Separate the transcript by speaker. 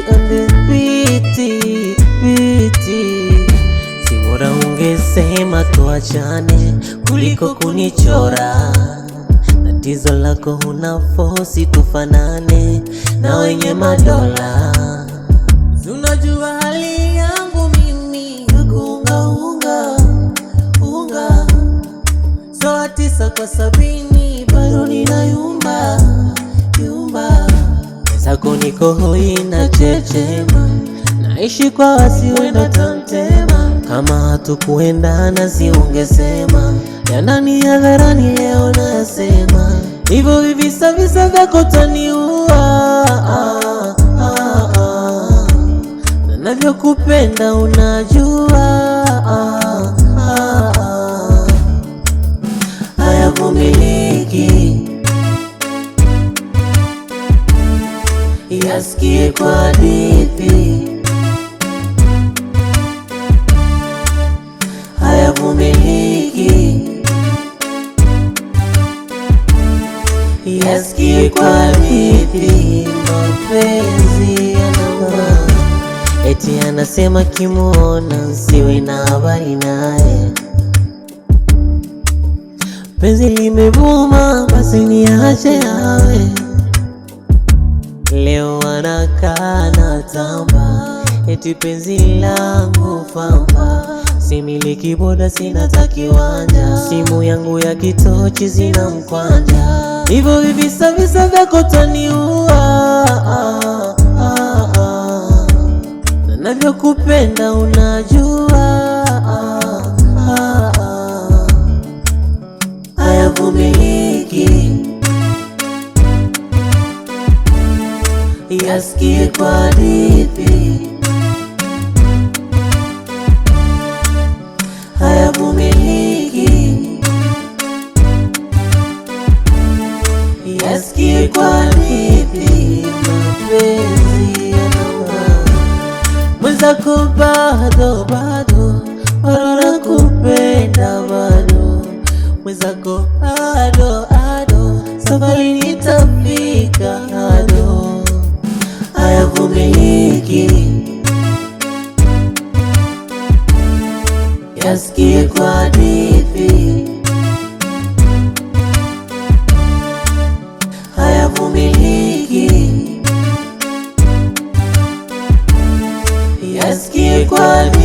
Speaker 1: on the beat. Si bora ungesema tuachane kuliko kunichora. Tatizo lako huna force tufanane na wenye madola. Unajua hali yangu mimi kuunga so 9 kwa 70 bado ninayumba. Zako niko hoi na chechema, naishi kwa wasiwenda tamtema. Kama hatukuendana si ungesema, ya ndani ya hadharani leo nasema. Hivyo visa vyako taniua, na navyokupenda unajua. Hayavumiliki yasikie kwa hadithi, hayavumiliki yasikie kwa hadithi. Mapenzi yanauma, eti anasema kimuona siwe na habari naye. Penzi limevuma basi niache awe. Leo anakaa na tamba, eti penzi langu famba. Similiki boda sina takiwanja, simu yangu ya kitochi zina mkwanja. Hivyo visa vyako taniua, na navyokupenda unajua. Hayavumiliki yasikie kwa hadithi, hayavumiliki yasikie kwa hadithi. Mapenzi yanauma, mwenzako bado nakupenda bado, mwenzako bado safari nitafika bado. Hayavumiliki yasikie kwa hadithi, hayavumiliki yasikie kwa hadithi.